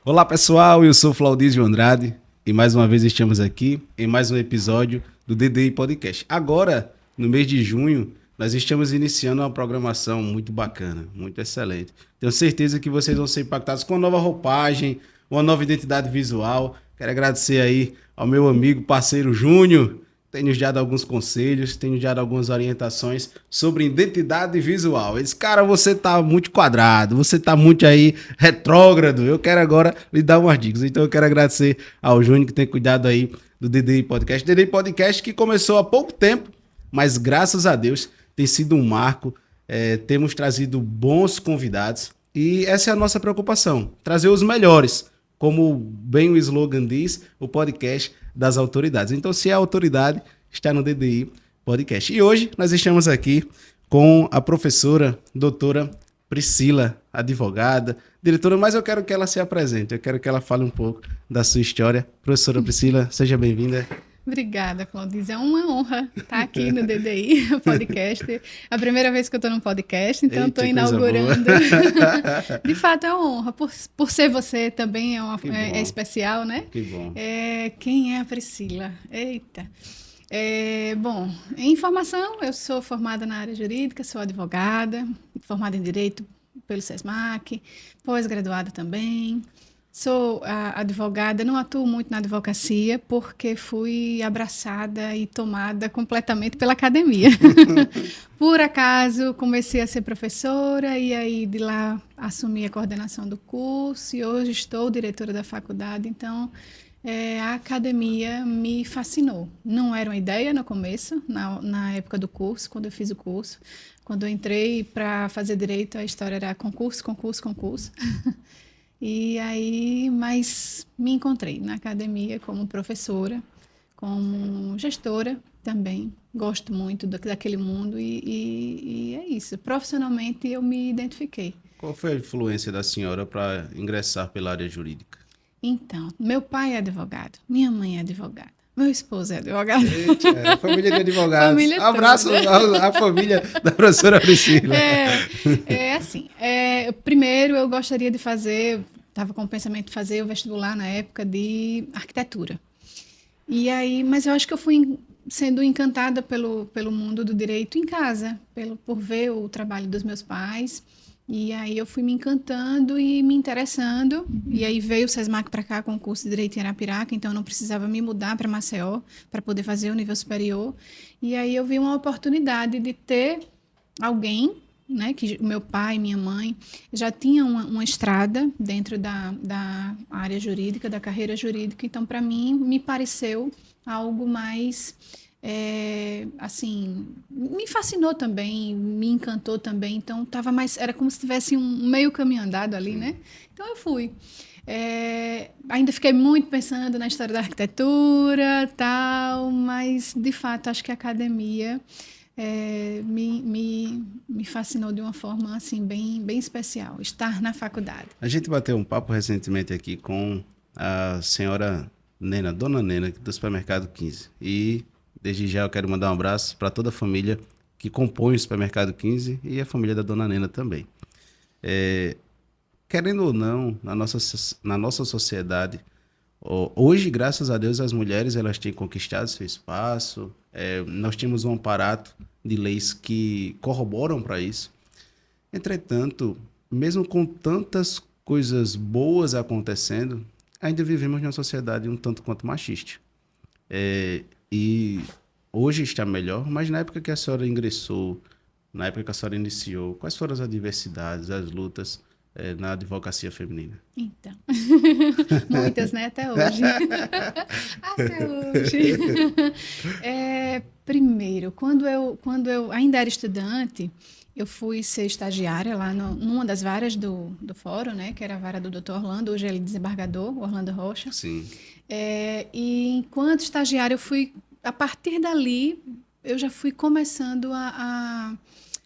Olá pessoal, eu sou Flaudísio Andrade e mais uma vez estamos aqui em mais um episódio do DDI Podcast. Agora, no mês de junho, nós estamos iniciando uma programação muito bacana, muito excelente. Tenho certeza que vocês vão ser impactados com uma nova roupagem, uma nova identidade visual. Quero agradecer aí ao meu amigo, parceiro Júnior, tem nos dado alguns conselhos, tem nos dado algumas orientações sobre identidade visual. Ele disse, cara, você tá muito quadrado, você tá muito aí retrógrado, eu quero agora lhe dar umas dicas. Então eu quero agradecer ao Júnior que tem cuidado aí do DDI Podcast. DDI Podcast que começou há pouco tempo, mas graças a Deus tem sido um marco, temos trazido bons convidados e essa é a nossa preocupação, trazer os melhores. Como bem o slogan diz, o podcast das autoridades. Então, se é autoridade, está no DDI Podcast. E hoje nós estamos aqui com a professora, doutora Priscila, advogada, diretora, mas eu quero que ela se apresente, eu quero que ela fale um pouco da sua história. Professora Priscila, seja bem-vinda. Obrigada, Claudice. É uma honra estar aqui no DDI Podcast. É a primeira vez que eu estou num podcast, então estou inaugurando. De fato, é uma honra. Por ser você também é especial, né? Que bom. Quem é a Priscila? Eita. Bom, em formação, eu sou formada na área jurídica, sou advogada, formada em Direito pelo SESMAC, pós-graduada também. Sou advogada, não atuo muito na advocacia porque fui abraçada e tomada completamente pela academia. Por acaso, comecei a ser professora e aí de lá assumi a coordenação do curso e hoje estou diretora da faculdade. Então, a academia me fascinou. Não era uma ideia no começo, na época do curso, quando eu fiz o curso. Quando eu entrei para fazer direito, a história era concurso, concurso, concurso. E aí, mas me encontrei na academia como professora, como gestora também. Gosto muito daquele mundo e é isso. Profissionalmente, eu me identifiquei. Qual foi a influência da senhora para ingressar pela área jurídica? Então, meu pai é advogado, minha mãe é advogada, meu esposo é advogado. Eita, família de advogados. Família Abraço à família da professora Priscila. Assim, primeiro eu gostaria de fazer, estava com o pensamento de fazer o vestibular na época de arquitetura. E aí, mas eu acho que eu fui sendo encantada pelo mundo do direito em casa, por ver o trabalho dos meus pais. E aí eu fui me encantando e me interessando. E aí veio o SESMAC para cá com o curso de Direito em Arapiraca, então eu não precisava me mudar para Maceió para poder fazer o nível superior. E aí eu vi uma oportunidade de ter alguém, né, que meu pai e minha mãe já tinham uma estrada dentro da área jurídica, da carreira jurídica. Então, para mim, me pareceu algo mais... assim, me fascinou também, me encantou também, então era como se tivesse um meio caminho andado ali, né? Então eu fui. Ainda fiquei muito pensando na história da arquitetura, tal, mas de fato acho que a academia me fascinou de uma forma assim bem especial, estar na faculdade. A gente bateu um papo recentemente aqui com a senhora Nena, dona Nena, do supermercado 15, e desde já eu quero mandar um abraço para toda a família que compõe o Supermercado 15 e a família da Dona Nena também. Querendo ou não, na nossa sociedade, hoje, graças a Deus, as mulheres elas têm conquistado seu espaço. Nós temos um aparato de leis que corroboram para isso. Entretanto, mesmo com tantas coisas boas acontecendo, ainda vivemos numa sociedade um tanto quanto machista. E hoje está melhor, mas na época que a senhora ingressou, na época que a senhora iniciou, quais foram as adversidades, as lutas na advocacia feminina? Então, muitas, né? Até hoje. Até hoje. Primeiro, quando eu ainda era estudante, eu fui ser estagiária lá numa das varas do fórum, né? Que era a vara do Dr. Orlando, hoje ele é desembargador, Orlando Rocha. Sim. E enquanto estagiária, a partir dali, eu já fui começando a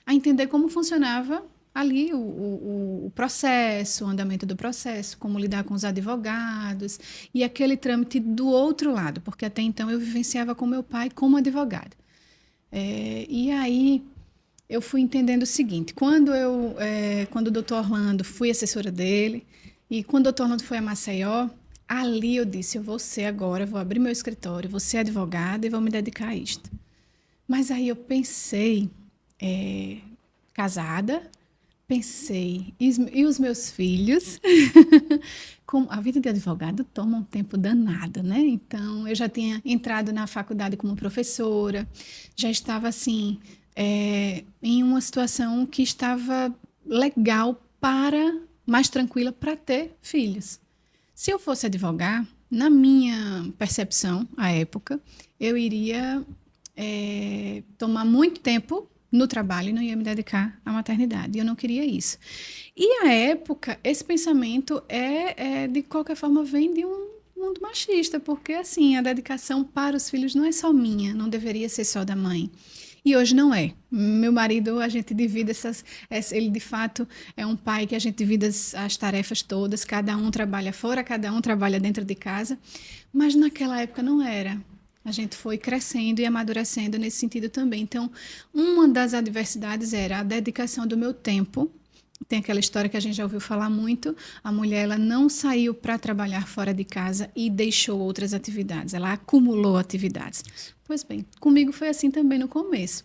entender como funcionava ali o processo, o andamento do processo, como lidar com os advogados e aquele trâmite do outro lado, porque até então eu vivenciava com meu pai como advogado. E aí eu fui entendendo o seguinte, quando o doutor Orlando, fui assessora dele, E quando o doutor Orlando foi a Maceió, ali eu disse, eu vou ser agora, vou abrir meu escritório, vou ser advogada e vou me dedicar a isto. Mas aí eu pensei, casada, pensei, e os meus filhos? A vida de advogado toma um tempo danado, né? Então, eu já tinha entrado na faculdade como professora, já estava, assim, em uma situação que estava legal mais tranquila para ter filhos. Se eu fosse advogar, na minha percepção, à época, eu iria tomar muito tempo no trabalho e não ia me dedicar à maternidade. Eu não queria isso. E à época, esse pensamento de qualquer forma, vem de um mundo machista, porque assim, a dedicação para os filhos não é só minha, não deveria ser só da mãe. E hoje não é. Meu marido, a gente divide ele de fato é um pai que a gente divide as tarefas todas, cada um trabalha fora, cada um trabalha dentro de casa, mas naquela época não era. A gente foi crescendo e amadurecendo nesse sentido também. Então, uma das adversidades era a dedicação do meu tempo. Tem aquela história que a gente já ouviu falar muito, a mulher ela não saiu para trabalhar fora de casa e deixou outras atividades, ela acumulou atividades. Pois bem, comigo foi assim também no começo.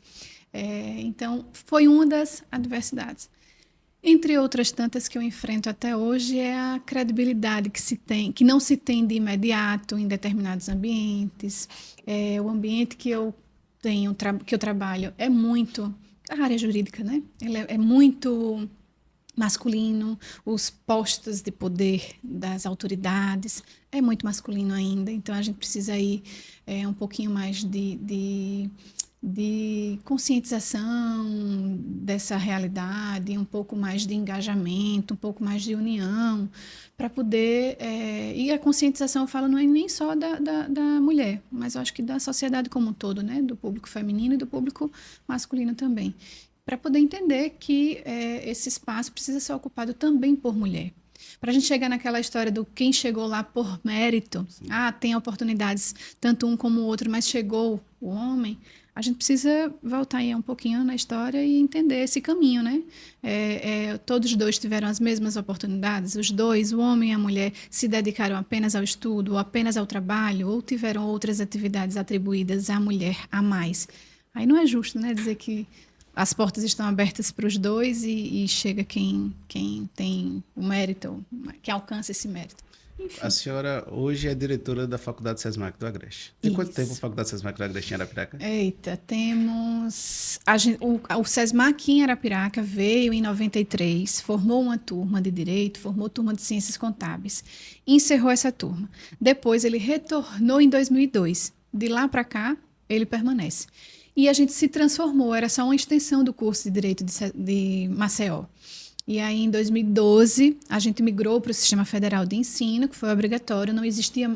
Então, foi uma das adversidades. Entre outras tantas que eu enfrento até hoje é a credibilidade que não se tem de imediato em determinados ambientes. O ambiente que eu tenho, que eu trabalho é muito a área jurídica, né? Ele é muito masculino, os postos de poder das autoridades é muito masculino ainda, então a gente precisa ir um pouquinho mais de conscientização dessa realidade, um pouco mais de engajamento, um pouco mais de união, para poder... e a conscientização, eu falo, não é nem só da mulher, mas eu acho que da sociedade como um todo, né? Do público feminino e do público masculino também, para poder entender que esse espaço precisa ser ocupado também por mulher. Para a gente chegar naquela história do quem chegou lá por mérito, tem oportunidades, tanto um como o outro, mas chegou o homem, a gente precisa voltar aí um pouquinho na história e entender esse caminho, né? Todos os dois tiveram as mesmas oportunidades, os dois, o homem e a mulher, se dedicaram apenas ao estudo, ou apenas ao trabalho, ou tiveram outras atividades atribuídas à mulher a mais. Aí não é justo, né, dizer que as portas estão abertas para os dois e chega quem tem o mérito, que alcança esse mérito. Enfim. A senhora hoje é diretora da Faculdade SESMAC do Agreste. Tem quanto tempo a Faculdade SESMAC do Agreste em Arapiraca? Eita, temos... O SESMAC em Arapiraca veio em 93, formou uma turma de Direito, formou turma de Ciências Contábeis, encerrou essa turma. Depois ele retornou em 2002. De lá para cá, ele permanece. E a gente se transformou, era só uma extensão do curso de Direito de Maceió. E aí, em 2012, a gente migrou para o Sistema Federal de Ensino, que foi obrigatório,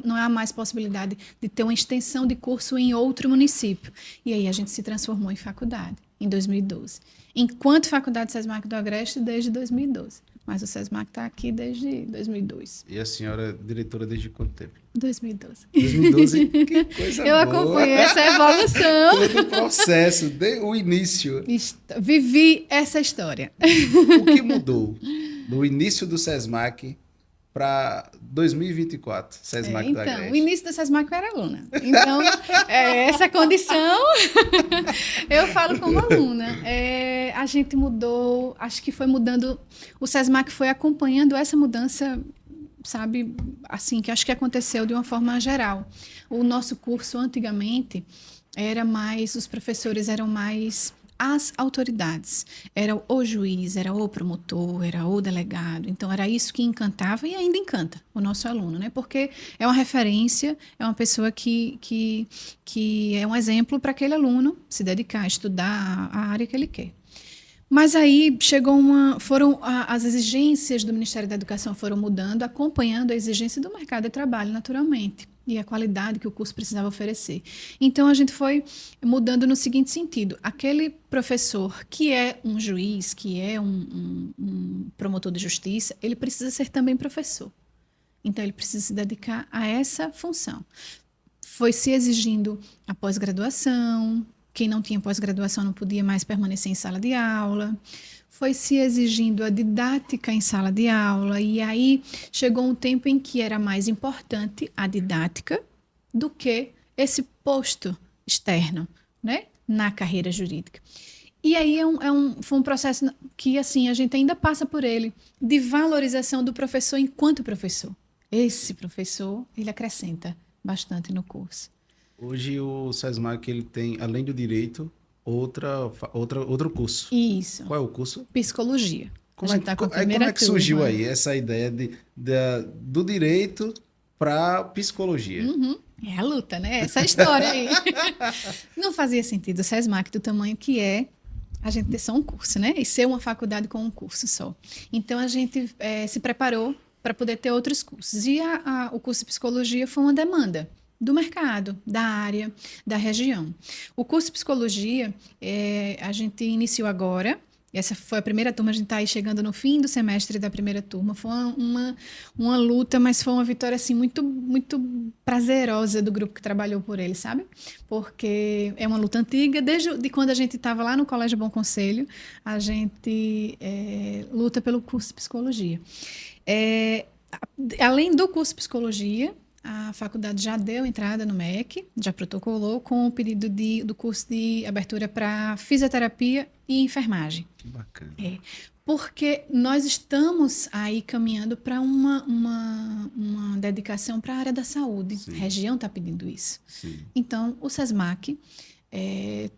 não há mais possibilidade de ter uma extensão de curso em outro município. E aí a gente se transformou em faculdade, em 2012. Enquanto Faculdade SESMAC do Agreste, desde 2012. Mas o SESMAC está aqui desde 2002. E a senhora é diretora desde quanto tempo? 2012. 2012? Que coisa Eu boa! acompanhei essa evolução. Todo o processo, desde o início. Vivi essa história. O que mudou do início do SESMAC para 2024, SESMAC do Agreste? Então, o início do SESMAC eu era aluna. Então, essa condição, eu falo como aluna. A gente mudou, acho que foi mudando, o SESMAC foi acompanhando essa mudança, sabe, assim, que acho que aconteceu de uma forma geral. O nosso curso, antigamente, os professores eram mais as autoridades. Era o juiz, era o promotor, era o delegado. Então, era isso que encantava e ainda encanta o nosso aluno, né? Porque é uma referência, é uma pessoa que é um exemplo para aquele aluno se dedicar a estudar a área que ele quer. Mas aí as exigências do Ministério da Educação foram mudando, acompanhando a exigência do mercado de trabalho, naturalmente, e a qualidade que o curso precisava oferecer. Então, a gente foi mudando no seguinte sentido: aquele professor que é um juiz, que é um promotor de justiça, ele precisa ser também professor. Então, ele precisa se dedicar a essa função. Foi se exigindo a pós-graduação. Quem não tinha pós-graduação não podia mais permanecer em sala de aula. foi se exigindo a didática em sala de aula, e aí chegou um tempo em que era mais importante a didática do que esse posto externo, né, na carreira jurídica. E aí foi um processo que, assim, a gente ainda passa por ele, de valorização do professor enquanto professor. Esse professor, ele acrescenta bastante no curso. Hoje o SESMAC ele tem, além do direito, outro curso. Isso. Qual é o curso? Psicologia. Como a é, gente está com a como primeira é que surgiu turma. aí essa ideia do direito para psicologia? Uhum. É a luta, né? Essa história aí. Não fazia sentido o SESMAC do tamanho que é a gente ter só um curso, né? E ser uma faculdade com um curso só. Então, a gente se preparou para poder ter outros cursos. E o curso de psicologia foi uma demanda do mercado, da área, da região. O curso de psicologia, a gente iniciou agora. Essa foi a primeira turma, a gente está aí chegando no fim do semestre da primeira turma. Foi uma luta, mas foi uma vitória assim, muito, muito prazerosa do grupo que trabalhou por ele, sabe? Porque é uma luta antiga, desde de quando a gente estava lá no Colégio Bom Conselho, a gente luta pelo curso de psicologia. Além do curso de psicologia, a faculdade já deu entrada no MEC, já protocolou com o pedido do curso de abertura para fisioterapia e enfermagem. Que bacana. Porque nós estamos aí caminhando para uma dedicação para a área da saúde. Sim. A região está pedindo isso. Sim. Então, o SESMAC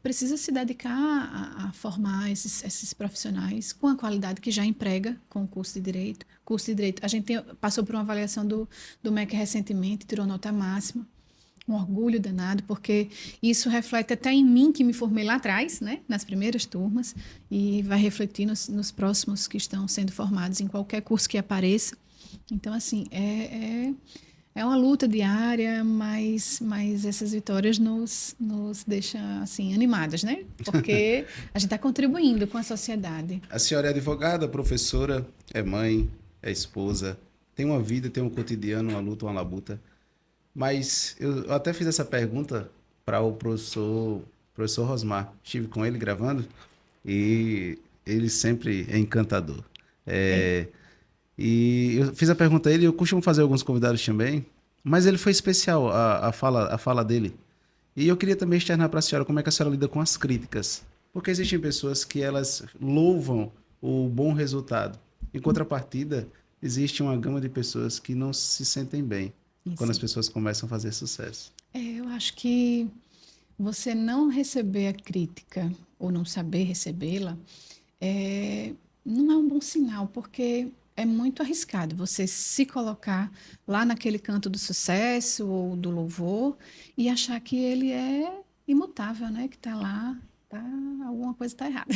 precisa se dedicar a formar esses profissionais com a qualidade que já emprega com o curso de Direito. Curso de Direito, a gente passou por uma avaliação do MEC recentemente, tirou nota máxima. Um orgulho danado, porque isso reflete até em mim, que me formei lá atrás, né, nas primeiras turmas, e vai refletir nos próximos que estão sendo formados em qualquer curso que apareça. Então, assim, é uma luta diária, mas essas vitórias nos deixam assim, animadas, né? Porque a gente está contribuindo com a sociedade. A senhora é advogada, professora, é mãe, é esposa, tem uma vida, tem um cotidiano, uma luta, uma labuta. Mas eu até fiz essa pergunta para o professor Rosmar. Estive com ele gravando e ele sempre é encantador. E eu fiz a pergunta a ele, eu costumo fazer alguns convidados também, mas ele foi especial, a fala dele. E eu queria também externar para a senhora como é que a senhora lida com as críticas. Porque existem pessoas que elas louvam o bom resultado. Em contrapartida, existe uma gama de pessoas que não se sentem bem quando as pessoas começam a fazer sucesso. Eu acho que você não receber a crítica ou não saber recebê-la não é um bom sinal, porque é muito arriscado você se colocar lá naquele canto do sucesso ou do louvor e achar que ele é imutável, né? Que está lá, alguma coisa está errada.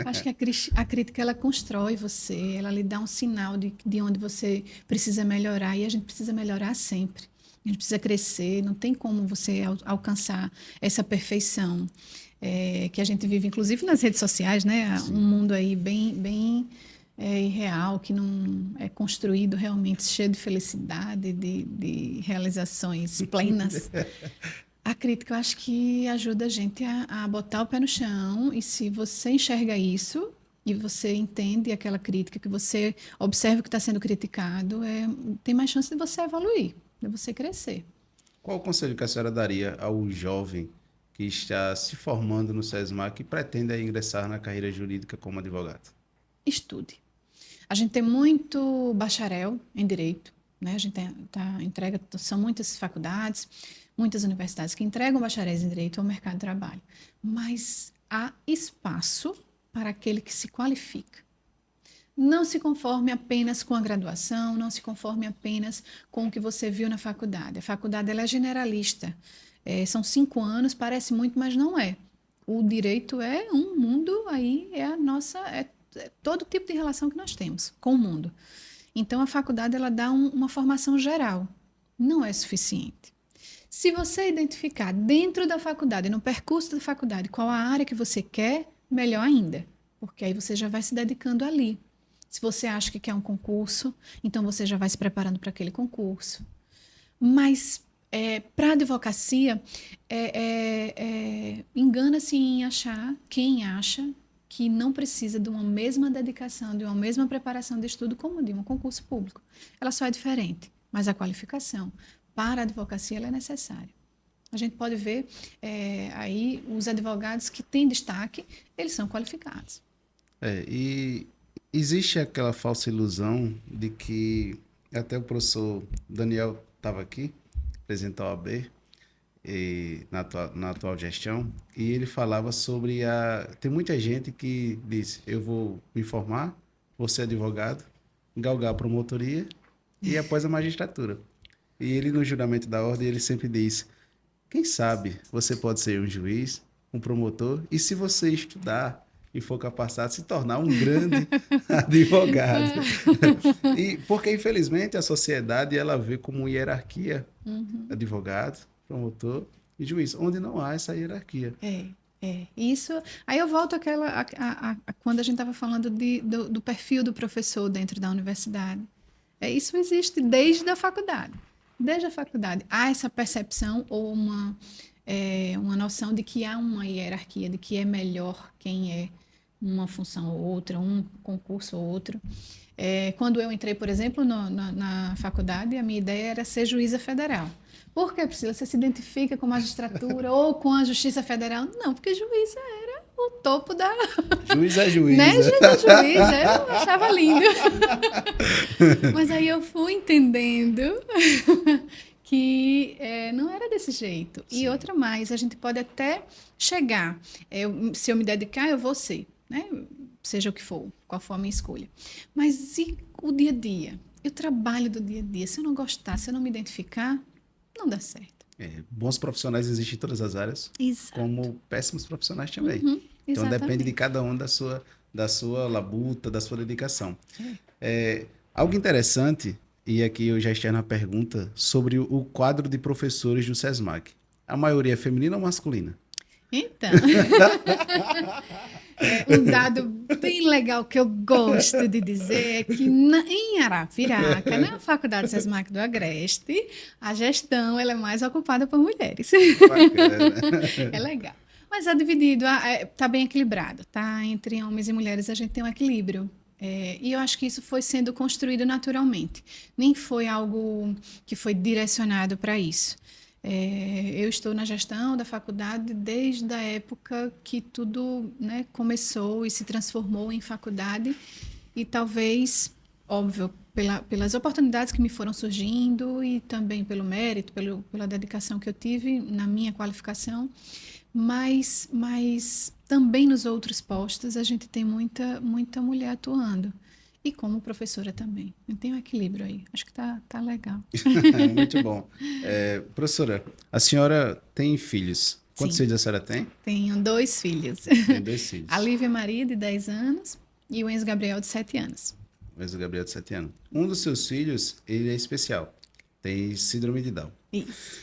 Acho que a crítica ela constrói você, ela lhe dá um sinal de onde você precisa melhorar, e a gente precisa melhorar sempre. A gente precisa crescer, não tem como você alcançar essa perfeição que a gente vive, inclusive nas redes sociais, né? Sim. Um mundo aí bem irreal, que não é construído realmente cheio de felicidade, de realizações plenas. A crítica, eu acho que ajuda a gente a botar o pé no chão, e se você enxerga isso e você entende aquela crítica, que você observa o que está sendo criticado, tem mais chance de você evoluir, de você crescer. Qual o conselho que a senhora daria ao jovem que está se formando no SESMAC e pretende ingressar na carreira jurídica como advogado? Estude. A gente tem muito bacharel em direito, né? A gente são muitas faculdades, muitas universidades que entregam bacharéis em direito ao mercado de trabalho, mas há espaço para aquele que se qualifica. Não se conforme apenas com a graduação, não se conforme apenas com o que você viu na faculdade. A faculdade ela é generalista. São 5 anos, parece muito, mas não é. O direito é um mundo, aí é todo tipo de relação que nós temos com o mundo. Então, a faculdade ela dá uma formação geral. Não é suficiente. Se você identificar dentro da faculdade, no percurso da faculdade, qual a área que você quer, melhor ainda, porque aí você já vai se dedicando ali. Se você acha que quer um concurso, então você já vai se preparando para aquele concurso. Mas para a advocacia, engana-se em achar, quem acha que não precisa de uma mesma dedicação, de uma mesma preparação de estudo como de um concurso público. Ela só é diferente, mas a qualificação para a advocacia ela é necessária. A gente pode ver aí os advogados que têm destaque, eles são qualificados. E existe aquela falsa ilusão de que até o professor Daniel estava aqui, presidente da OAB, na atual gestão, e ele falava sobre tem muita gente que diz, eu vou me formar, vou ser advogado, galgar a promotoria e após a magistratura. E ele, no juramento da ordem, ele sempre diz, quem sabe você pode ser um juiz, um promotor, e se você estudar e for capacitado, se tornar um grande advogado. E porque, infelizmente, a sociedade ela vê como hierarquia advogado, promotor e juiz, onde não há essa hierarquia. Isso. Aí eu volto quando a gente estava falando do perfil do professor dentro da universidade. Isso existe desde a faculdade. Desde a faculdade. Há essa percepção ou uma noção de que há uma hierarquia, de que é melhor quem é uma função ou outra, um concurso ou outro. Quando eu entrei, por exemplo, na faculdade, a minha ideia era ser juíza federal. Por que, Priscila? Você se identifica com a magistratura ou com a Justiça Federal? Não, porque juíza era o topo da... Juiz é juiz. Né? Juiz é juiz, eu achava lindo. Mas aí eu fui entendendo que não era desse jeito. Sim. E outra mais, a gente pode até chegar, se eu me dedicar, eu vou ser, né? Seja o que for, qual for a minha escolha. Mas e o dia a dia? E o trabalho do dia a dia? Se eu não gostar, se eu não me identificar, não dá certo. Bons profissionais existem em todas as áreas, exato, como péssimos profissionais também. Então depende de cada um da sua labuta, da sua dedicação. Algo interessante, e aqui eu já externo a pergunta, sobre o quadro de professores do SESMAC. A maioria é feminina ou masculina? Então, um dado bem legal que eu gosto de dizer é que em Arapiraca, na Faculdade SESMAC do Agreste, a gestão ela é mais ocupada por mulheres. Bacana. É legal. Mas é dividido, está bem equilibrado, tá? Entre homens e mulheres a gente tem um equilíbrio. E eu acho que isso foi sendo construído naturalmente. Nem foi algo que foi direcionado para isso. Eu estou na gestão da faculdade desde a época que tudo, né, começou e se transformou em faculdade. E talvez, óbvio, pelas oportunidades que me foram surgindo e também pelo mérito, pela dedicação que eu tive na minha qualificação, mas também nos outros postos a gente tem muita mulher atuando. E como professora também. Tem um equilíbrio aí. Acho que tá legal. Muito bom. Professora, a senhora tem filhos. Quantos Sim. filhos a senhora tem? Tenho 2 filhos. Tem 2 filhos. A Lívia Maria, de 10 anos, e o Enzo Gabriel, de 7 anos. O Enzo Gabriel, de 7 anos. Um dos seus filhos, ele é especial. Tem síndrome de Down. Isso.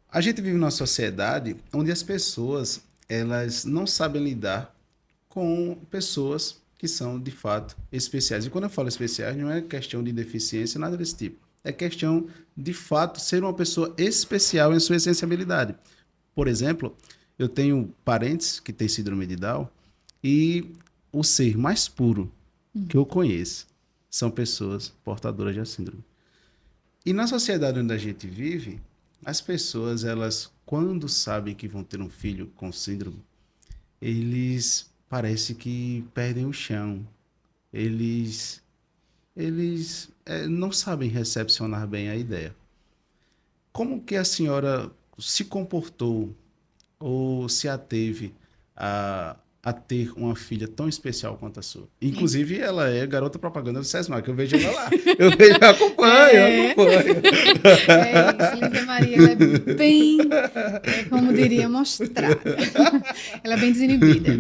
A gente vive numa sociedade onde as pessoas, elas não sabem lidar com pessoas que são, de fato, especiais. E quando eu falo especiais, não é questão de deficiência, nada desse tipo. É questão, de fato, ser uma pessoa especial em sua essencialidade. Por exemplo, eu tenho parentes que têm síndrome de Down e o ser mais puro que eu conheço são pessoas portadoras de síndrome. E na sociedade onde a gente vive, as pessoas, elas, quando sabem que vão ter um filho com síndrome, eles parece que perdem o chão. Eles não sabem recepcionar bem a ideia. Como que a senhora se comportou ou se ateve a ter uma filha tão especial quanto a sua? Inclusive, ela é garota propaganda do SESMAC. Eu vejo ela lá. Eu acompanho. Isso, Lívia Maria, ela é bem, como diria, mostrada. Ela é bem desinibida.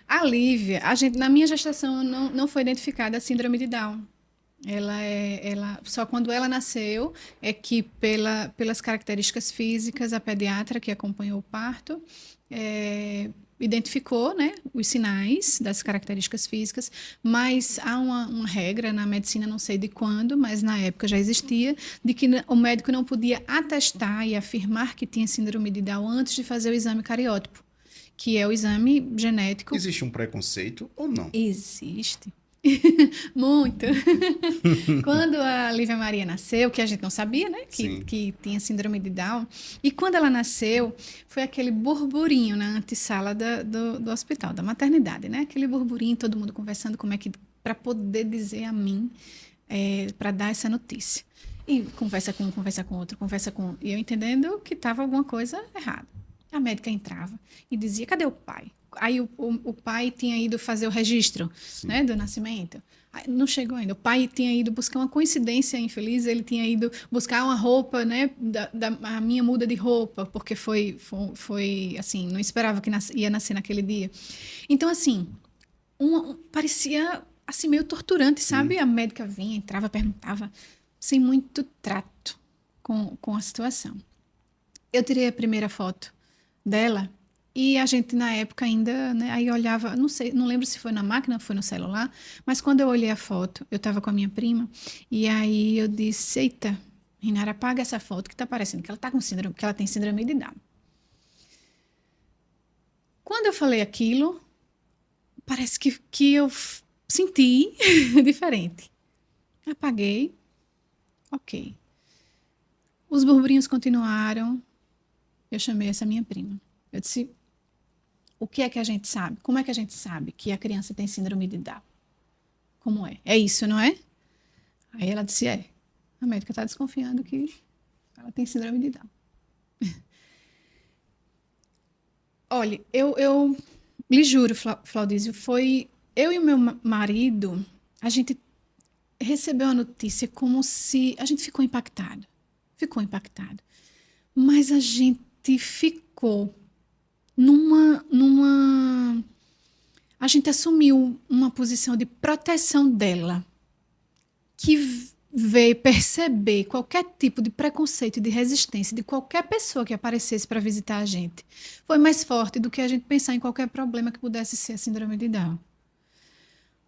A Lívia, na minha gestação não foi identificada a síndrome de Down. Só quando ela nasceu é que pelas características físicas, a pediatra que acompanhou o parto identificou, né, os sinais das características físicas, mas há uma regra na medicina, não sei de quando, mas na época já existia, de que o médico não podia atestar e afirmar que tinha síndrome de Down antes de fazer o exame cariótipo, que é o exame genético. Existe um preconceito ou não? Existe. Muito. Quando a Lívia Maria nasceu, que a gente não sabia, né? Que tinha síndrome de Down. E quando ela nasceu, foi aquele burburinho na antessala do hospital, da maternidade, né? Aquele burburinho, todo mundo conversando como é que... para poder dizer a mim, para dar essa notícia. E conversa com um, conversa com outro, conversa com... E eu entendendo que estava alguma coisa errada. A médica entrava e dizia, cadê o pai? Aí o pai tinha ido fazer o registro, né, do nascimento. Aí não chegou ainda. O pai tinha ido buscar uma coincidência infeliz, ele tinha ido buscar uma roupa, né, a minha muda de roupa, porque foi assim, não esperava que ia nascer naquele dia. Então, assim, parecia assim, meio torturante, sabe? A médica vinha, entrava, perguntava, sem muito trato com a situação. Eu tirei a primeira foto dela e a gente na época ainda, né, aí olhava, não sei, não lembro se foi na máquina ou foi no celular, mas quando eu olhei a foto, eu estava com a minha prima e aí eu disse, eita, Rinara, apaga essa foto que está parecendo que ela tá com síndrome, que ela tem síndrome de Down. Quando eu falei aquilo, parece que eu senti diferente. Apaguei, ok. Os burburinhos continuaram. Eu chamei essa minha prima. Eu disse, o que é que a gente sabe? Como é que a gente sabe que a criança tem síndrome de Down? Como é? É isso, não é? Aí ela disse, a médica está desconfiando que ela tem síndrome de Down. Olha, eu lhe juro, Flaudísio, foi eu e o meu marido, a gente recebeu a notícia como se... A gente ficou impactado. Mas a gente ficou a gente assumiu uma posição de proteção dela, que veio perceber qualquer tipo de preconceito e de resistência de qualquer pessoa que aparecesse para visitar a gente. Foi mais forte do que a gente pensar em qualquer problema que pudesse ser a síndrome de Down.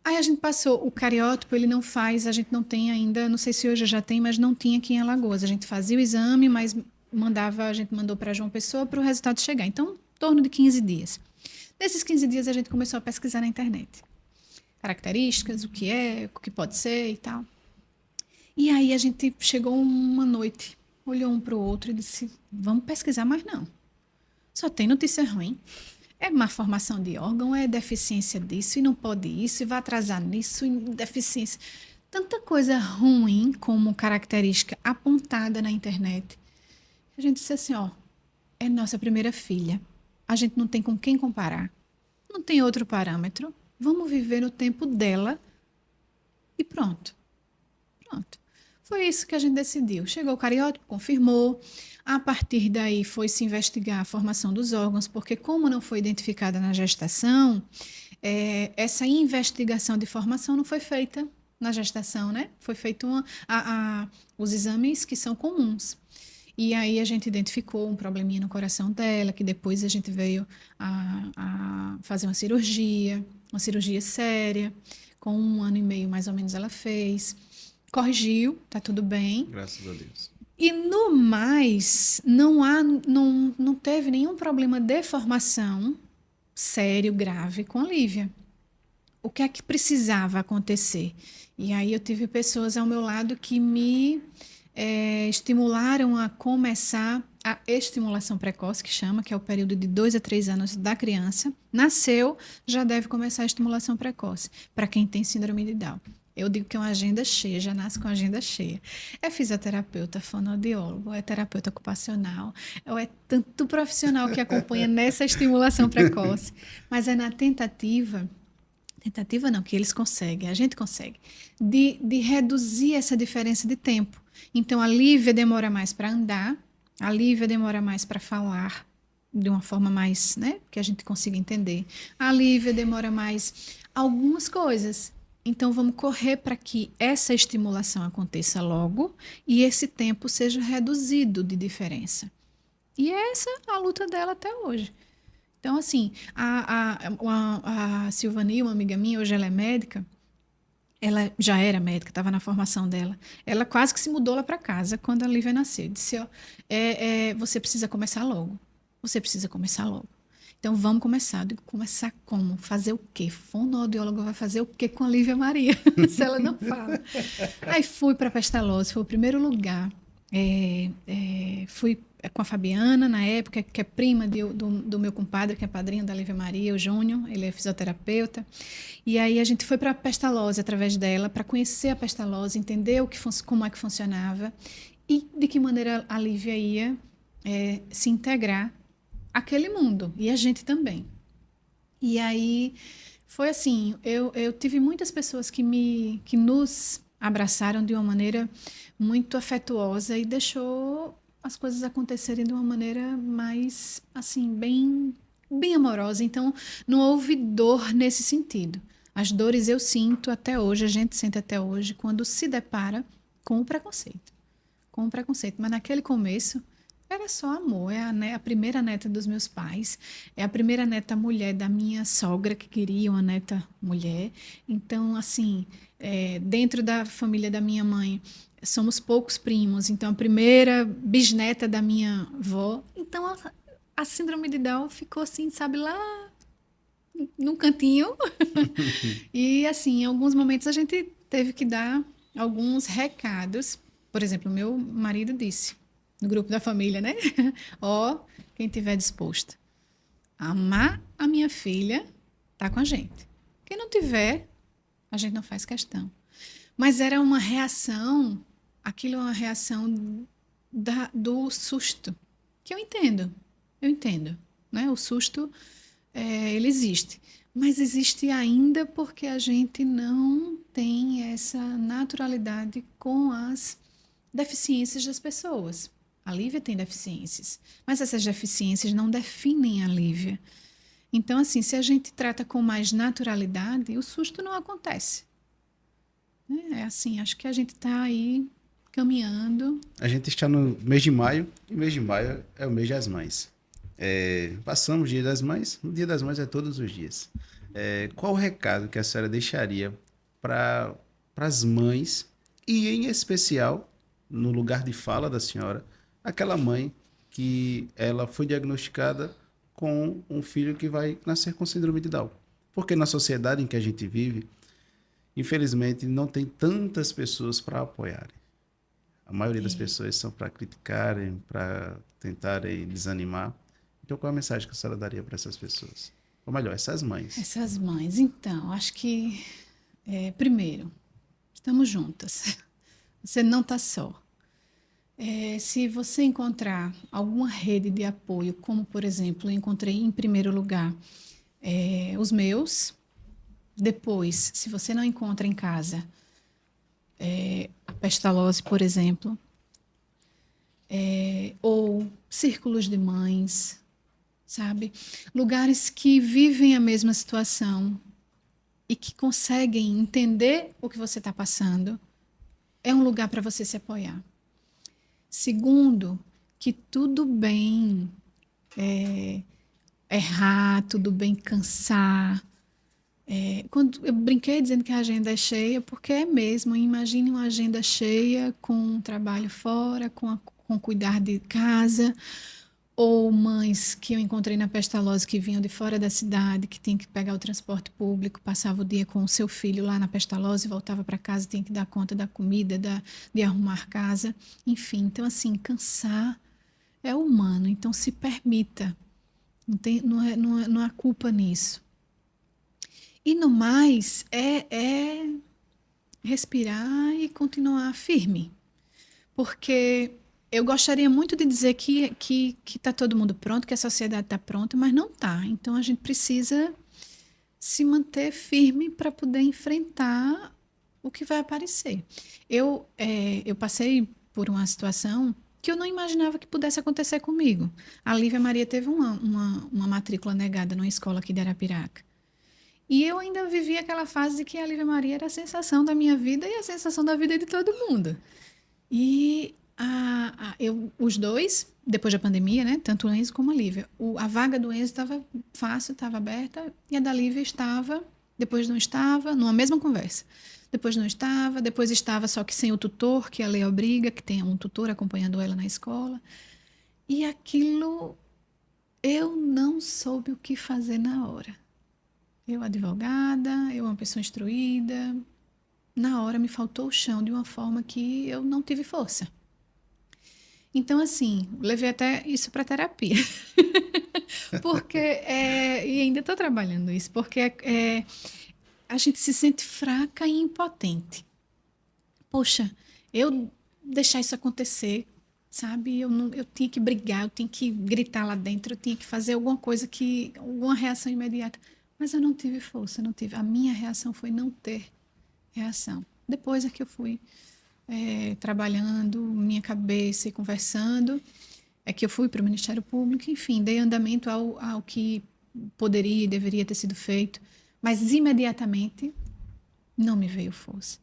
Aí a gente passou, o cariótipo ele não faz, a gente não tem ainda, não sei se hoje já tem, mas não tinha aqui em Alagoas. A gente fazia o exame, mas a gente mandou para João Pessoa para o resultado chegar. Então, em torno de 15 dias. Nesses 15 dias a gente começou a pesquisar na internet. Características, o que pode ser e tal. E aí a gente chegou uma noite, olhou um para o outro e disse, vamos pesquisar, mas não. Só tem notícia ruim. É má formação de órgão, é deficiência disso, e não pode isso, e vai atrasar nisso, e deficiência. Tanta coisa ruim como característica apontada na internet. A gente disse assim, é nossa primeira filha. A gente não tem com quem comparar. Não tem outro parâmetro. Vamos viver no tempo dela e pronto. Foi isso que a gente decidiu. Chegou o cariótipo, confirmou. A partir daí foi-se investigar a formação dos órgãos, porque como não foi identificada na gestação, essa investigação de formação não foi feita na gestação, né? Foi feito os exames que são comuns. E aí a gente identificou um probleminha no coração dela, que depois a gente veio a fazer uma cirurgia séria, com 1 ano e meio mais ou menos ela fez. Corrigiu, tá tudo bem. Graças a Deus. E no mais, não teve nenhum problema de formação sério, grave com a Lívia. O que é que precisava acontecer? E aí eu tive pessoas ao meu lado que me estimularam a começar a estimulação precoce, que é o período de 2 a 3 anos da criança. Nasceu, já deve começar a estimulação precoce, para quem tem síndrome de Down. Eu digo que é uma agenda cheia, já nasce com a agenda cheia. É fisioterapeuta, fonoaudiólogo, é terapeuta ocupacional, é tanto profissional que acompanha nessa estimulação precoce. Mas é na tentativa não, que eles conseguem, a gente consegue, de reduzir essa diferença de tempo. Então, a Lívia demora mais para andar, a Lívia demora mais para falar, de uma forma mais, né, que a gente consiga entender. A Lívia demora mais algumas coisas. Então, vamos correr para que essa estimulação aconteça logo e esse tempo seja reduzido de diferença. E essa é a luta dela até hoje. Então, assim, a Silvani, uma amiga minha, hoje ela é médica, ela já era médica, estava na formação dela. Ela quase que se mudou lá para casa quando a Lívia nasceu. Disse, você precisa começar logo. Você precisa começar logo. Então, vamos começar. Eu digo, começar como? Fazer o quê? Fonoaudióloga vai fazer o quê com a Lívia Maria, se ela não fala? Aí fui para Pestalozzi, foi o primeiro lugar. Fui com a Fabiana, na época, que é prima do meu compadre, que é padrinho da Lívia Maria, o Júnior, ele é fisioterapeuta. E aí a gente foi para a Pestalozzi através dela, para conhecer a Pestalozzi, entender como é que funcionava e de que maneira a Lívia ia se integrar àquele mundo, e a gente também. E aí foi assim, eu tive muitas pessoas que nos abraçaram de uma maneira muito afetuosa e deixou as coisas acontecerem de uma maneira mais, assim, bem amorosa. Então, não houve dor nesse sentido. As dores eu sinto até hoje, a gente sente até hoje, quando se depara com o preconceito. Com o preconceito. Mas naquele começo, era só amor. É a primeira neta dos meus pais, é a primeira neta mulher da minha sogra, que queria uma neta mulher. Então, assim, dentro da família da minha mãe, somos poucos primos. Então, a primeira bisneta da minha avó. Então, a síndrome de Down ficou assim, sabe, lá num cantinho. E, assim, em alguns momentos a gente teve que dar alguns recados. Por exemplo, meu marido disse, no grupo da família, né? Ó, quem tiver disposto a amar a minha filha, tá com a gente. Quem não tiver, a gente não faz questão. Mas era uma reação, aquilo é uma reação do susto, que eu entendo, né? O susto, ele existe. Mas existe ainda porque a gente não tem essa naturalidade com as deficiências das pessoas. A Lívia tem deficiências, mas essas deficiências não definem a Lívia. Então, assim, se a gente trata com mais naturalidade, o susto não acontece. É assim, acho que a gente está aí caminhando. A gente está no mês de maio, e o mês de maio é o mês das mães. Passamos o Dia das Mães, o Dia das Mães é todos os dias. Qual o recado que a senhora deixaria para as mães, e em especial, no lugar de fala da senhora, aquela mãe que ela foi diagnosticada com um filho que vai nascer com síndrome de Down? Porque na sociedade em que a gente vive, infelizmente, não tem tantas pessoas para apoiarem. A maioria das pessoas são para criticarem, para tentarem desanimar. Então, qual a mensagem que a senhora daria para essas pessoas? Ou melhor, essas mães? Essas mães, então, acho que, primeiro, estamos juntas. Você não está só. Se você encontrar alguma rede de apoio, como, por exemplo, eu encontrei em primeiro lugar os meus. Depois, se você não encontra em casa, a Pestalozzi, por exemplo, ou círculos de mães, sabe? Lugares que vivem a mesma situação e que conseguem entender o que você está passando, é um lugar para você se apoiar. Segundo, que tudo bem errar, tudo bem cansar. Quando eu brinquei dizendo que a agenda é cheia, porque é mesmo. Imagine uma agenda cheia com trabalho fora, com cuidar de casa, ou mães que eu encontrei na Pestalozzi que vinham de fora da cidade, que tinham que pegar o transporte público, passava o dia com o seu filho lá na Pestalozzi, voltava para casa, tinha que dar conta da comida, de arrumar casa, enfim. Então, assim, cansar é humano, então se permita, não há culpa nisso. E no mais, é respirar e continuar firme. Porque eu gostaria muito de dizer que está todo mundo pronto, que a sociedade está pronta, mas não está. Então, a gente precisa se manter firme para poder enfrentar o que vai aparecer. Eu passei por uma situação que eu não imaginava que pudesse acontecer comigo. A Lívia Maria teve uma matrícula negada numa escola aqui de Arapiraca. E eu ainda vivi aquela fase de que a Lívia Maria era a sensação da minha vida e a sensação da vida de todo mundo. E os dois, depois da pandemia, né, tanto o Enzo como a Lívia, a vaga do Enzo estava fácil, estava aberta, e a da Lívia estava, depois não estava, numa mesma conversa. Depois não estava, depois estava, só que sem o tutor, que a lei obriga, que tenha um tutor acompanhando ela na escola. E aquilo Eu não soube o que fazer na hora. Eu, advogada, eu, uma pessoa instruída, na hora me faltou o chão de uma forma que eu não tive força. Então, assim, levei até isso para terapia. Porque, e ainda estou trabalhando isso, porque a gente se sente fraca e impotente. Poxa, eu deixar isso acontecer, sabe? Eu, não, eu tinha que brigar, eu tinha que gritar lá dentro, eu tinha que fazer alguma coisa alguma reação imediata. Mas eu não tive força, não tive. A minha reação foi não ter reação. Depois é que eu fui trabalhando minha cabeça e conversando, é que eu fui para o Ministério Público, enfim, dei andamento ao que poderia e deveria ter sido feito, mas imediatamente não me veio força.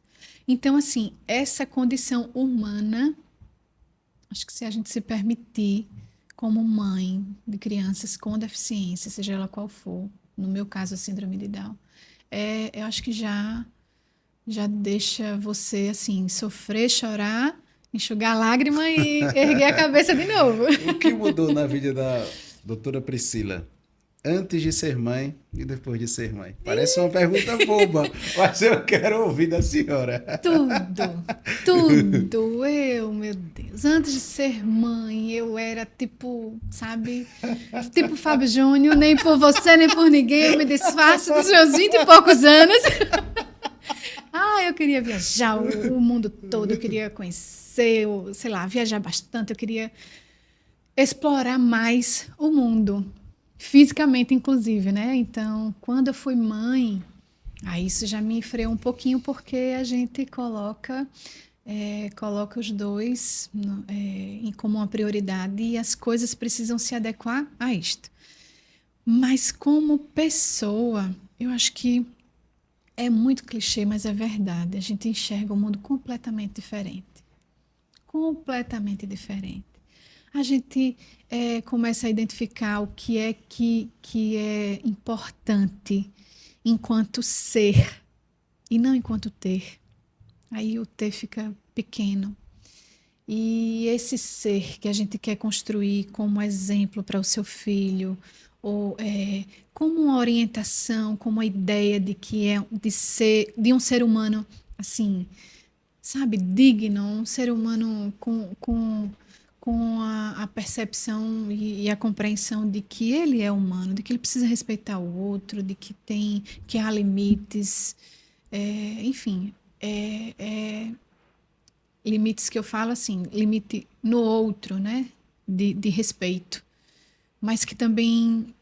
Então, assim, essa condição humana, acho que se a gente se permitir, como mãe de crianças com deficiência, seja ela qual for, no meu caso, a síndrome de Down, eu acho que já deixa você, assim, sofrer, chorar, enxugar a lágrima e erguer a cabeça de novo. O que mudou na vida da doutora Priscila? Antes de ser mãe e depois de ser mãe? Parece uma pergunta boba, mas eu quero ouvir da senhora. Tudo, tudo. Meu Deus. Antes de ser mãe, eu era tipo, sabe? Tipo Fábio Júnior, nem por você, nem por ninguém. Eu me desfaço dos meus 20 e poucos anos. Eu queria viajar o mundo todo, eu queria conhecer, sei lá, viajar bastante, eu queria explorar mais o mundo, fisicamente, inclusive, né? Então, quando eu fui mãe, isso já me freou um pouquinho, porque a gente coloca os dois como uma prioridade e as coisas precisam se adequar a isto. Mas como pessoa, eu acho que é muito clichê, mas é verdade. A gente enxerga o mundo completamente diferente. Completamente diferente. A gente começa a identificar o que é que é importante enquanto ser e não enquanto ter. Aí o ter fica pequeno. E esse ser que a gente quer construir como exemplo para o seu filho, ou como uma orientação, como a ideia de que de um ser humano assim, sabe, digno, um ser humano com a percepção e a compreensão de que ele é humano, de que ele precisa respeitar o outro, de que há limites, enfim, limites que eu falo assim, limite no outro, né, de respeito, mas que também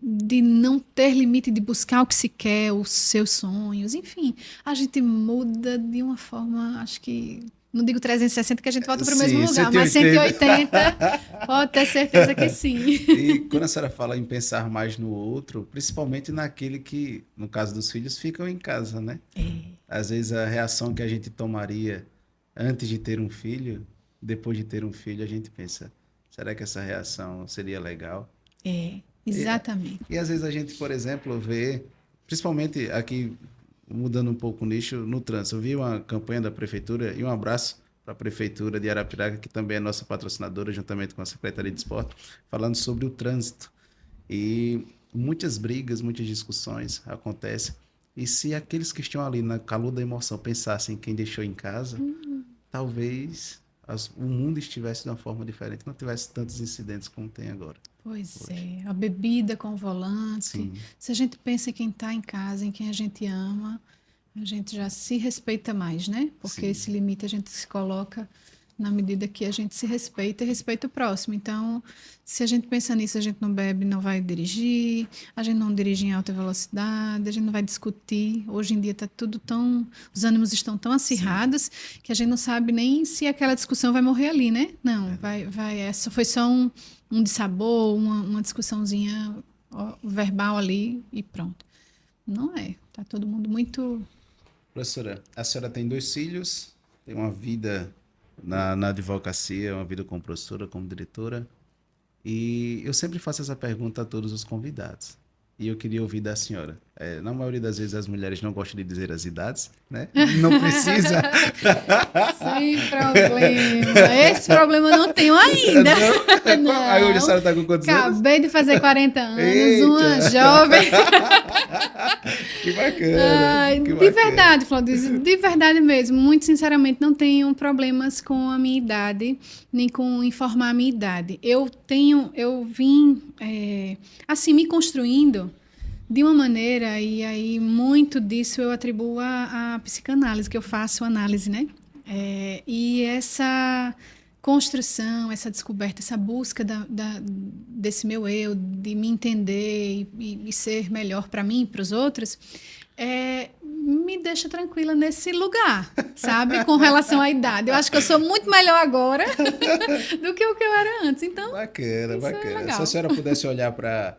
de não ter limite de buscar o que se quer, os seus sonhos, enfim, a gente muda de uma forma, acho que, não digo 360 que a gente volta para o mesmo Sim, lugar, mas 180 pode ter certeza que sim. E quando a senhora fala em pensar mais no outro, principalmente naquele que, no caso dos filhos, ficam em casa, né? Às vezes a reação que a gente tomaria antes de ter um filho, depois de ter um filho, a gente pensa, será que essa reação seria legal? E, Exatamente. e às vezes a gente, por exemplo, vê, principalmente aqui, mudando um pouco o nicho, no trânsito. Eu vi uma campanha da prefeitura, e um abraço para a prefeitura de Arapiraca, que também é nossa patrocinadora, juntamente com a Secretaria de Esporte, falando sobre o trânsito. E muitas brigas, muitas discussões acontecem. E se aqueles que estão ali na calor da emoção pensassem em quem deixou em casa, talvez o mundo estivesse de uma forma diferente, não tivesse tantos incidentes como tem agora. Pois Hoje. a bebida com o volante. Sim, Se a gente pensa em quem está em casa, em quem a gente ama, a gente já se respeita mais, né? Porque sim. esse limite a gente se coloca na medida que a gente se respeita e respeita o próximo. Então, se a gente pensa nisso, a gente não bebe, não vai dirigir, a gente não dirige em alta velocidade, a gente não vai discutir. Hoje em dia está tudo tão. Os ânimos estão tão Sim, acirrados que a gente não sabe nem se aquela discussão vai morrer ali, né? Não, foi só um dissabor, uma discussãozinha verbal ali e pronto. Não é. Tá todo mundo muito. professora, a senhora tem dois filhos, tem uma vida na advocacia, uma vida como professora, como diretora, e eu sempre faço essa pergunta a todos os convidados. E eu queria ouvir da senhora. Na maioria das vezes as mulheres não gostam de dizer as idades, né? Não precisa. Sem problema. Esse problema eu não tenho ainda. Não? Aí hoje a Não. senhora está com quantos anos? Acabei de fazer 40 anos, Eita! uma jovem. Que bacana, Ai, que de bacana. verdade, Flaudice, de verdade mesmo. Muito sinceramente, não tenho problemas com a minha idade, nem com informar a minha idade. Eu vim, assim, me construindo de uma maneira, e aí muito disso eu atribuo à psicanálise, que eu faço análise, né? E essa construção, essa descoberta, essa busca desse meu eu, de me entender e ser melhor para mim e para os outros, me deixa tranquila nesse lugar, sabe? Com relação à idade. Eu acho que eu sou muito melhor agora do que o que eu era antes. Então, Bacana, isso é bacana. Se legal. a senhora pudesse olhar para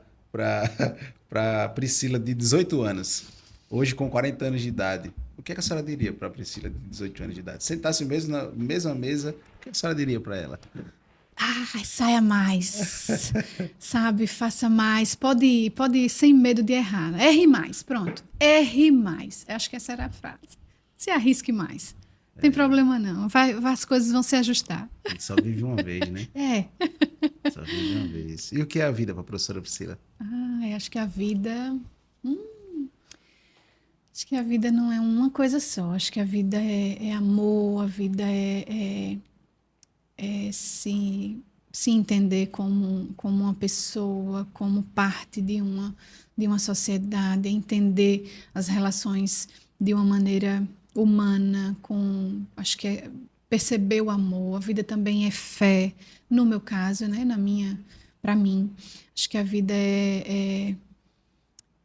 Priscila de 18 anos, hoje com 40 anos de idade, o que é que a senhora diria para a Priscila de 18 anos de idade? Sentasse mesmo na mesma mesa, o que a senhora diria para ela? Ai, saia mais, sabe? Faça mais. Pode ir sem medo de errar. Erre mais, pronto. Erre mais. Eu acho que essa era a frase. Se arrisque mais. Não tem problema não. As coisas vão se ajustar. A gente só vive uma vez, né? É. Só vive uma vez. E o que é a vida para a professora Priscila? Ai, acho que a vida. Acho que a vida não é uma coisa só. Acho que a vida é amor, a vida é se entender como uma pessoa, como parte de uma sociedade, é entender as relações de uma maneira humana, acho que é perceber o amor. A vida também é fé, no meu caso, né, para mim. Acho que a vida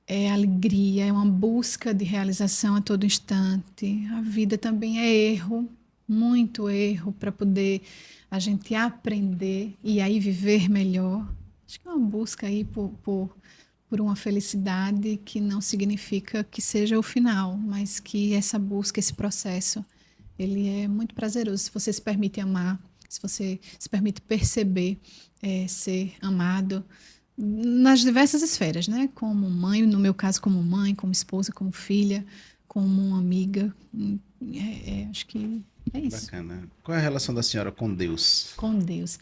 é alegria, é uma busca de realização a todo instante. A vida também é erro, muito erro para poder a gente aprender e aí viver melhor. Acho que é uma busca aí por uma felicidade que não significa que seja o final, mas que essa busca, esse processo, ele é muito prazeroso. Se você se permite amar, se você se permite perceber, ser amado, nas diversas esferas, né? Como mãe, no meu caso, como mãe, como esposa, como filha, como amiga. Acho que é isso. Bacana. Qual é a relação da senhora com Deus? Com Deus.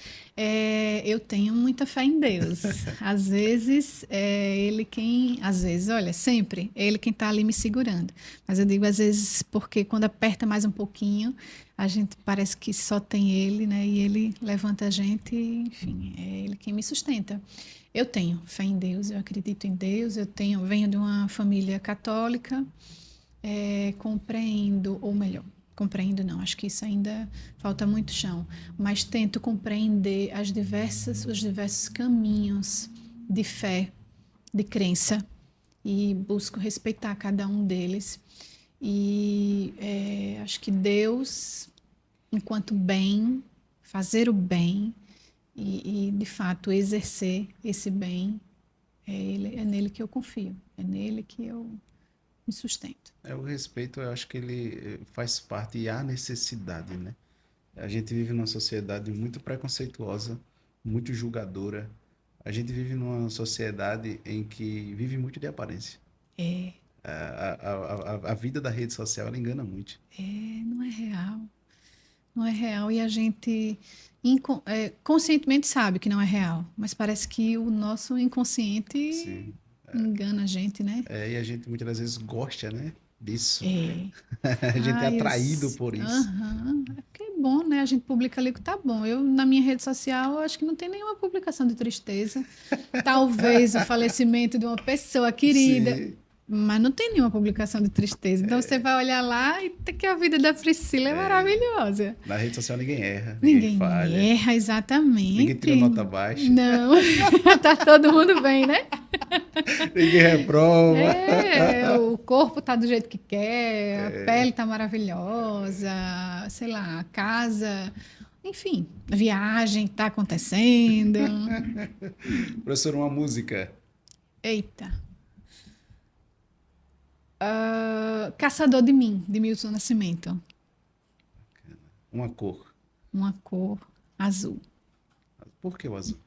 Eu tenho muita fé em Deus. Às vezes, às vezes, olha, sempre, é Ele quem está ali me segurando. Mas eu digo às vezes porque quando aperta mais um pouquinho, a gente parece que só tem Ele, né? E Ele levanta a gente, enfim, é Ele quem me sustenta. Eu tenho fé em Deus, eu acredito em Deus, venho de uma família católica, compreendo não, acho que isso ainda falta muito chão, mas tento compreender os diversos caminhos de fé, de crença, e busco respeitar cada um deles. E acho que Deus, enquanto bem, fazer o bem e de fato exercer esse bem, é nele que eu confio, é nele que eu me sustento. O respeito, eu acho que ele faz parte e há necessidade, né? A gente vive numa sociedade muito preconceituosa, muito julgadora. A gente vive numa sociedade em que vive muito de aparência. É, A vida da rede social, ela engana muito. não é real. Não é real e a gente conscientemente sabe que não é real, mas parece que o nosso inconsciente Sim. engana a gente, né? E a gente muitas das vezes gosta, né, disso. É. A gente é atraído por isso. Aham. É porque é bom, né? A gente publica ali que tá bom. Eu, na minha rede social, eu acho que não tem nenhuma publicação de tristeza. Talvez o falecimento de uma pessoa querida. Sim. Mas não tem nenhuma publicação de tristeza. Então você vai olhar lá e que a vida da Priscila é maravilhosa. Na rede social ninguém erra, Ninguém falha. erra, exatamente. Ninguém tira nota baixa. Não, tá todo mundo bem, né? Ninguém reprova. O corpo tá do jeito que quer, a pele tá maravilhosa, sei lá, a casa, enfim, a viagem tá acontecendo. Professor, uma música. Eita. Caçador de Mim, de Milton Nascimento. Uma cor. Uma cor azul. Por que o azul?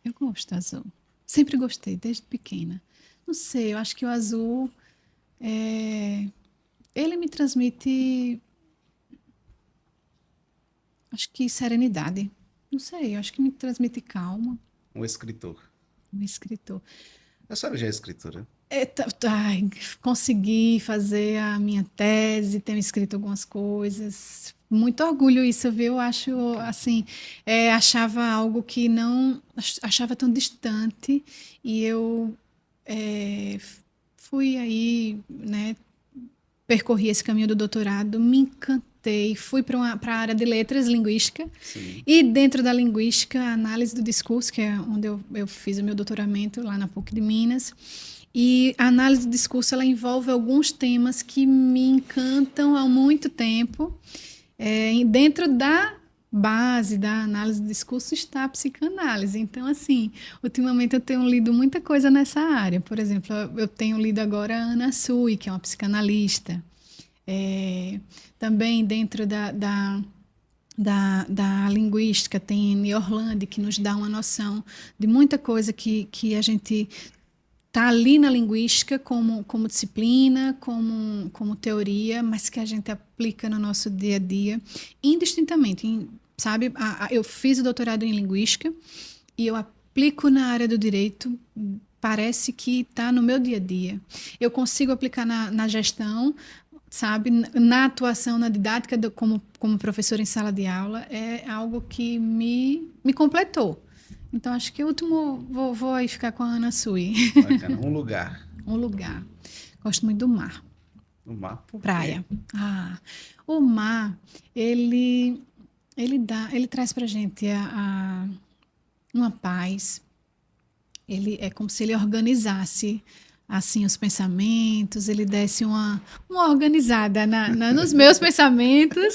Eu gosto do azul. Sempre gostei, desde pequena. Não sei, eu acho que o azul Ele me transmite, acho que serenidade. Não sei, acho que me transmite calma. Um escritor. Um escritor. A senhora já é escritora? Ai, consegui fazer a minha tese, tenho escrito algumas coisas. Muito orgulho isso, viu? Eu acho, assim, achava algo que não... Achava tão distante e eu é, fui aí, né? Percorri esse caminho do doutorado, me encantei, fui para a área de letras, linguística, Sim. e dentro da linguística, a análise do discurso, que é onde eu fiz o meu doutoramento, lá na PUC de Minas. E a análise do discurso, ela envolve alguns temas que me encantam há muito tempo. Dentro da base da análise do discurso está a psicanálise. Então, assim, ultimamente eu tenho lido muita coisa nessa área. Por exemplo, eu tenho lido agora a Ana Sui, que é uma psicanalista. Também dentro da linguística tem Annie Orlandi, que nos dá uma noção de muita coisa que a gente está ali na linguística como disciplina, como teoria, mas que a gente aplica no nosso dia a dia, indistintamente. Sabe, eu fiz o doutorado em linguística e eu aplico na área do direito, parece que está no meu dia a dia. Eu consigo aplicar na gestão, sabe, na atuação, na didática, como professora em sala de aula, é algo que me completou. Então, acho que o último, vou aí ficar com a Ana Sui. Bacana. Um lugar. Um lugar. Gosto muito do mar. O mar. Por quê? Praia. O mar, ele traz pra gente uma paz. Ele é como se ele organizasse assim os pensamentos, ele desse uma organizada nos meus pensamentos.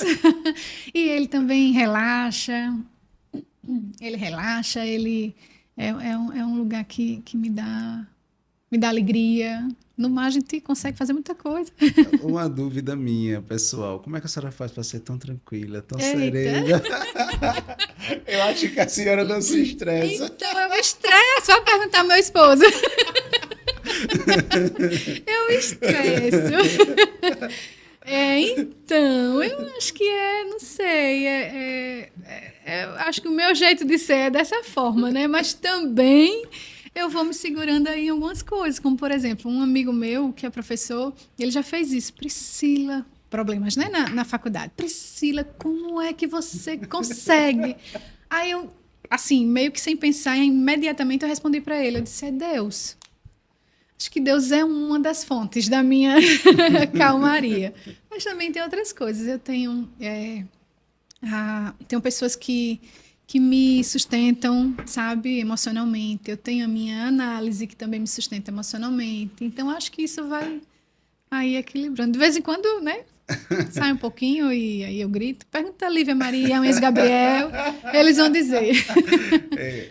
E ele também relaxa. Ele relaxa, ele é um lugar que me dá alegria. No mar a gente consegue fazer muita coisa. Uma dúvida minha, pessoal. Como é que a senhora faz para ser tão tranquila, tão Eita. serena? Eu acho que a senhora não se estressa. Então eu me estresso. Só perguntar ao meu esposo. Eu me estresso. Então, eu acho que não sei, eu acho que o meu jeito de ser é dessa forma, né? Mas também eu vou me segurando aí em algumas coisas, como, por exemplo, um amigo meu, que é professor, ele já fez isso. Priscila, problemas, né, na faculdade. Priscila, como é que você consegue? Aí eu, assim, meio que sem pensar, imediatamente eu respondi para ele, eu disse, é Deus. Acho que Deus é uma das fontes da minha calmaria. Mas também tem outras coisas. Eu tenho pessoas que me sustentam, sabe, emocionalmente. Eu tenho a minha análise que também me sustenta emocionalmente. Então, acho que isso vai aí equilibrando. De vez em quando, né? Sai um pouquinho e aí eu grito. Pergunta a Lívia Maria, a Gabriel. Eles vão dizer.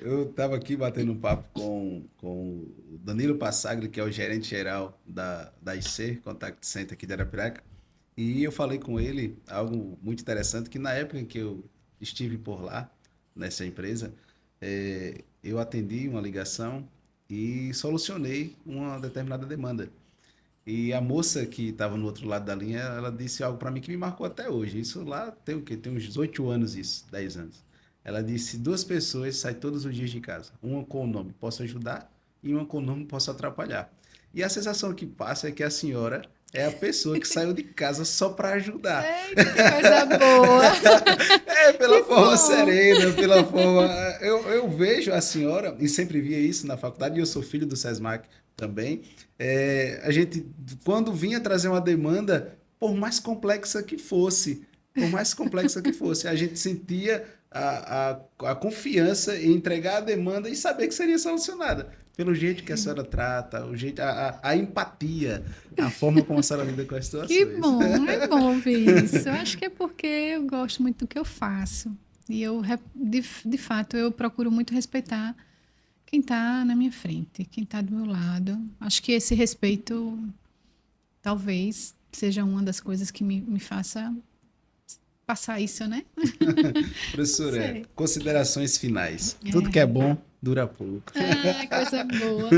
Eu estava aqui batendo um papo com o Danilo Passagli, que é o gerente geral da IC, Contact Center aqui de Arapiraca, e eu falei com ele algo muito interessante, que na época em que eu estive por lá, nessa empresa, eu atendi uma ligação e solucionei uma determinada demanda. E a moça que estava no outro lado da linha, ela disse algo para mim que me marcou até hoje. Isso lá tem o quê? Tem uns 8 anos isso, 10 anos. Ela disse, 2 pessoas saem todos os dias de casa. Uma com o nome posso ajudar e uma com o nome posso atrapalhar. E a sensação que passa é que a senhora é a pessoa que saiu de casa só para ajudar. Eita, que coisa boa! Pela Que forma bom. serena, pela forma... Eu vejo a senhora, e sempre via isso na faculdade, e eu sou filho do SESMAC também, a gente, quando vinha trazer uma demanda, por mais complexa que fosse, a gente sentia a confiança em entregar a demanda e saber que seria solucionada. Pelo jeito que a senhora trata, a empatia, a forma como a senhora lida com as situações. Que bom, é bom ouvir isso. Eu acho que é porque eu gosto muito do que eu faço. E eu, de fato, eu procuro muito respeitar quem está na minha frente, quem está do meu lado. Acho que esse respeito talvez seja uma das coisas que me faça passar isso, né? Professora, sei. considerações finais. Tudo que é bom dura pouco. Ah, coisa boa.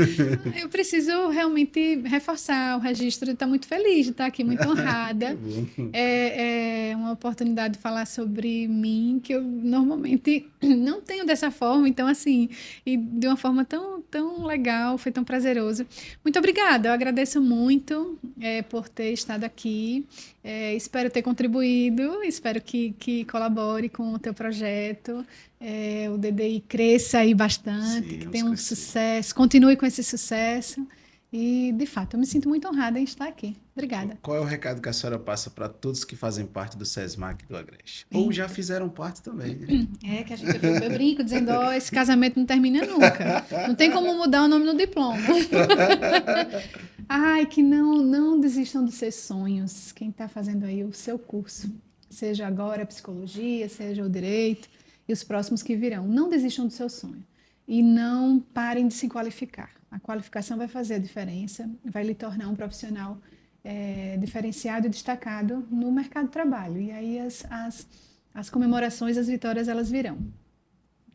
Eu preciso realmente reforçar o registro de estar muito feliz de estar aqui, muito Que honrada. bom. É uma oportunidade de falar sobre mim que eu normalmente não tenho dessa forma, então assim, e de uma forma tão legal, foi tão prazeroso. Muito obrigada, eu agradeço muito por ter estado aqui. Espero ter contribuído, espero que colabore com o teu projeto. O DDI cresça aí bastante, Sim, que vamos tenha um crescer. sucesso, continue com esse sucesso. E, de fato, eu me sinto muito honrada em estar aqui. Obrigada. Qual é o recado que a senhora passa para todos que fazem parte do SESMAC do Agreste? Ou já fizeram parte também, né? É que a gente, eu brinco dizendo, ó, esse casamento não termina nunca. Não tem como mudar o nome no diploma. Ai, que não desistam dos seus sonhos. Quem está fazendo aí o seu curso, seja agora a psicologia, seja o direito e os próximos que virão, não desistam do seu sonho e não parem de se qualificar. A qualificação vai fazer a diferença, vai lhe tornar um profissional diferenciado e destacado no mercado de trabalho. E aí as comemorações, as vitórias, elas virão.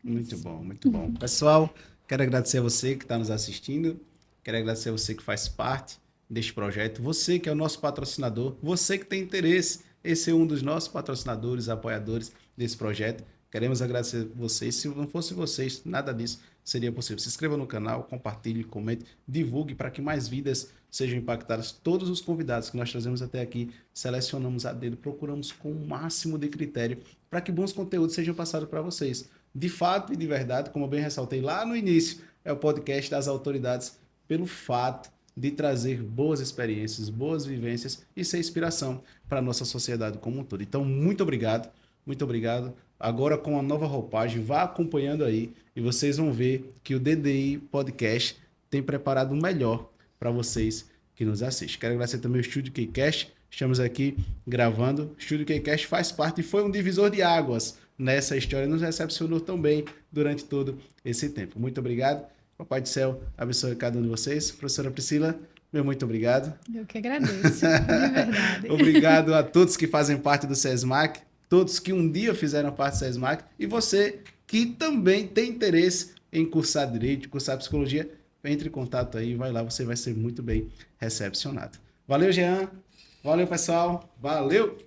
Muito bom, muito bom. Pessoal, quero agradecer a você que está nos assistindo, quero agradecer a você que faz parte deste projeto, você que é o nosso patrocinador, você que tem interesse em ser um dos nossos patrocinadores, apoiadores desse projeto. Queremos agradecer a vocês. Se não fosse vocês, nada disso seria possível. Se inscreva no canal, compartilhe, comente, divulgue para que mais vidas sejam impactadas. Todos os convidados que nós trazemos até aqui, selecionamos a dedo, procuramos com o máximo de critério para que bons conteúdos sejam passados para vocês. De fato e de verdade, como eu bem ressaltei lá no início, é o podcast das autoridades pelo fato de trazer boas experiências, boas vivências e ser inspiração para a nossa sociedade como um todo. Então, muito obrigado, muito obrigado. Agora com a nova roupagem, vá acompanhando aí e vocês vão ver que o DDI Podcast tem preparado o melhor para vocês que nos assistem. Quero agradecer também o Estúdio Kcast. Estamos aqui gravando. O Estúdio Kcast faz parte e foi um divisor de águas nessa história. Nos recepcionou tão bem durante todo esse tempo. Muito obrigado. Papai do Céu abençoe cada um de vocês. Professora Priscila, meu muito obrigado. Eu que agradeço, de verdade. Obrigado a todos que fazem parte do SESMAC, todos que um dia fizeram parte do SESMAC e você que também tem interesse em cursar Direito, cursar Psicologia, entre em contato aí, vai lá, você vai ser muito bem recepcionado. Valeu, Jean. Valeu, pessoal. Valeu!